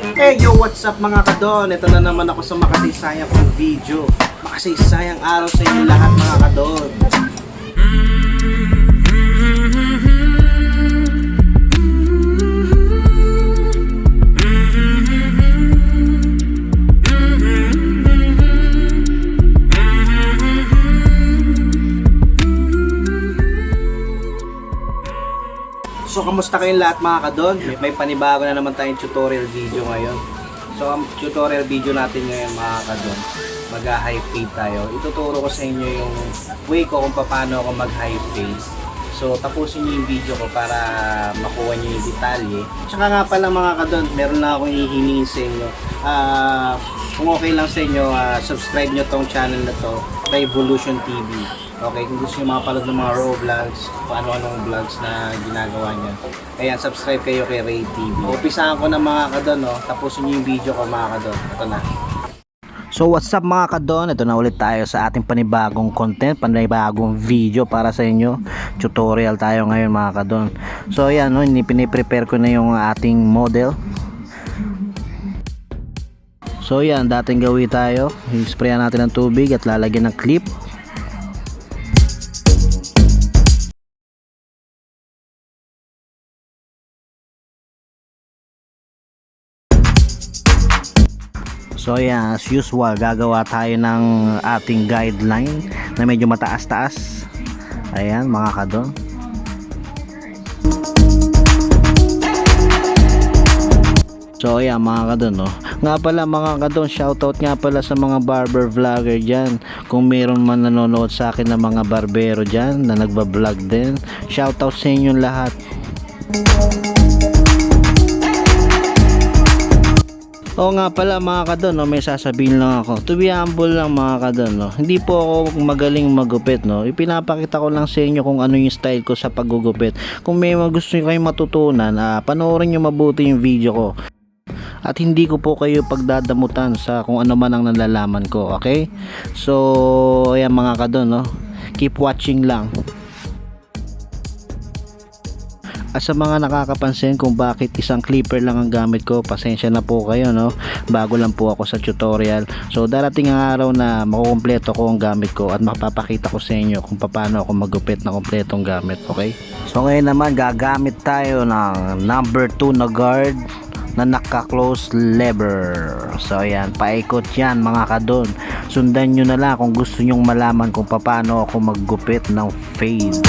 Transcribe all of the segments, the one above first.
Hey yo, what's up mga kadon? Ito na naman ako sa makasaysayang kong video. Makasaysayang araw sa inyo lahat mga kadon. So, kamusta kayong lahat mga kadon? May panibago na naman tayong tutorial video ngayon. So, ang tutorial video natin ngayon mga kadon, mag-high fade tayo. Ituturo ko sa inyo yung way ko kung paano ako mag-high fade. So, tapusin nyo yung video ko para makuha nyo yung detalye. Tsaka nga pala mga kadon, meron na akong hihingi sa inyo. Kung okay lang sa inyo, subscribe nyo tong channel na to, Revolution TV. Okay, kung gusto nyo makapanood ng mga raw vlogs, kung ano-anong vlogs na ginagawa niya. Ayan, subscribe kayo kay Ray TV. Umpisahan ko na mga kadon, no? Tapusin nyo yung video ko mga kadon. Ito na. So what's up mga kadon? Ito na ulit tayo sa ating panibagong content, panibagong video para sa inyo. Tutorial tayo ngayon mga kadon. So ayan, no? Piniprepare ko na yung ating model. So yan, dating gawin tayo. I-sprayan natin ng tubig at lalagyan ng clip. So yeah, as usual, gagawa tayo ng ating guideline na medyo mataas-taas. Ayan mga kadon. So ayan mga kadon, no. Nga pala mga kadon, shoutout nga pala sa mga barber vlogger dyan. Kung meron man nanonood sa akin ng mga barbero dyan na nagbablog din, shoutout sa inyong lahat. Oo nga pala mga kadon, no, may sasabihin lang ako. To be humble lang mga kadon, no. Hindi po ako magaling magupit, no. Ipinapakita ko lang sa inyo kung ano yung style ko sa paggugupit. Kung may gusto nyo kayong matutunan, panoorin nyo mabuti yung video ko. At hindi ko po kayo pagdadamutan sa kung ano man ang nalalaman ko, okay? So, ayan mga kadon, no. Keep watching lang. At sa mga nakakapansin kung bakit isang clipper lang ang gamit ko, pasensya na po kayo, no. Bago lang po ako sa tutorial. So darating ang araw na makukumpleto ko ang gamit ko at mapapakita ko sa inyo kung paano ako magupit na kumpletong gamit, okay? So ngayon naman gagamit tayo ng number 2 na guard na naka-close lever. So ayan, paikot yan mga kadon. Sundan nyo na lang kung gusto nyong malaman kung paano ako maggupit ng fade.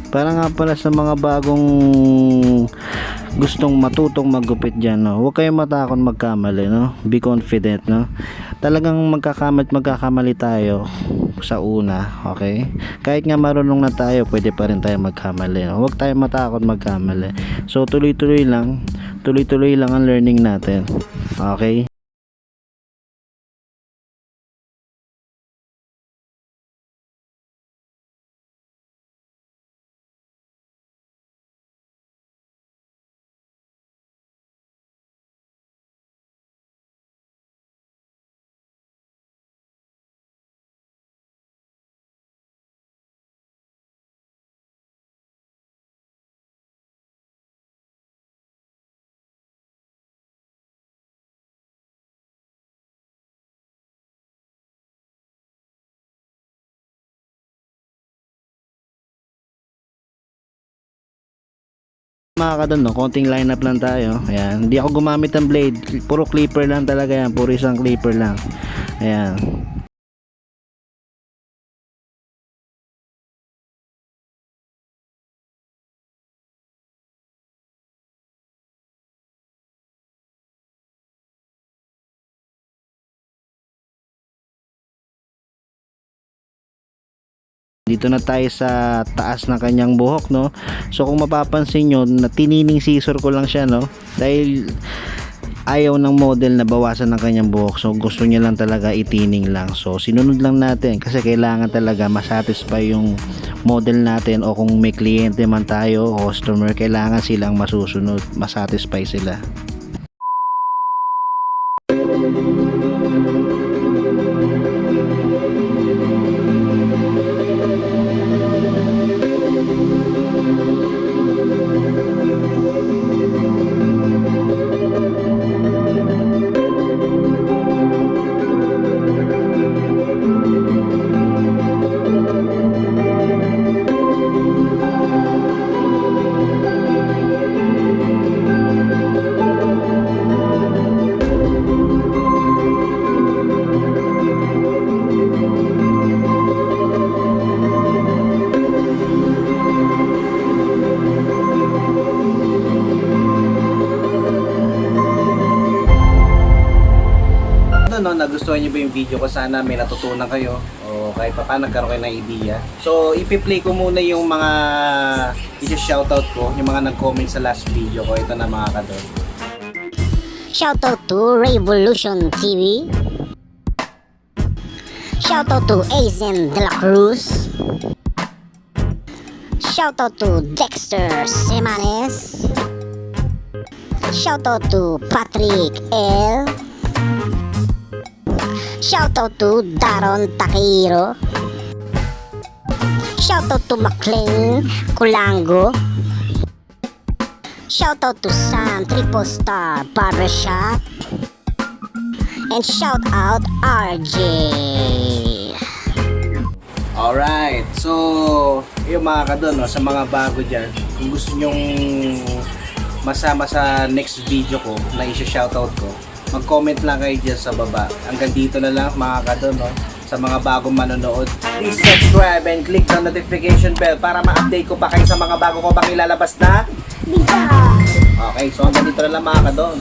Para nga pala sa mga bagong gustong matutong maggupit dyan, no? Huwag kayong matakot magkamali, no? Be confident, no? Talagang magkakamali tayo sa una, okay? Kahit nga marunong na tayo, pwede pa rin tayo magkamali, no? Huwag tayong matakot magkamali. So tuloy-tuloy lang ang learning natin, okay? Mga kadon, no, konting lineup lang tayo. Ayan, hindi ako gumamit ng blade, puro clipper lang talaga yan, puro isang clipper lang. Ayan. Dito na tayo sa taas ng kanyang buhok, no? So kung mapapansin nyo, na tinining scissor ko lang siya, no? Dahil ayaw ng model na bawasan ng kanyang buhok. So gusto niya lang talaga itining lang. So sinunod lang natin kasi kailangan talaga masatisfy yung model natin, o kung may kliyente man tayo o customer, kailangan silang masusunod, masatisfy sila. No, nagustuhan niyo ba yung video ko? Sana may natutunan kayo o kahit pa paano nagkaroon kayo ng idea. So ipi-play ko muna yung mga i-shoutout ko, yung mga nag-comment sa last video ko. Ito na mga kadon. Shoutout to Revolution TV. Shoutout to Aizen De La Cruz. Shoutout to Dexter Semanes. Shoutout to Patrick L. Shoutout to Daron Takiro. Shoutout to McLean Kulango. Shoutout to Sam Triple Star Barbershop. And shout out RJ. Alright, so yung mga kadon, no, sa mga bago dyan, kung gusto nyong masama sa next video ko na i-shoutout ko, mag-comment lang kayo dyan sa baba. Hanggang dito na lang mga kadon, no? Sa mga bagong manonood, please subscribe and click the notification bell para ma-update ko pa kayo sa mga bago ko pang ilalabas na video. Okay, so hanggang dito na lang mga kadon.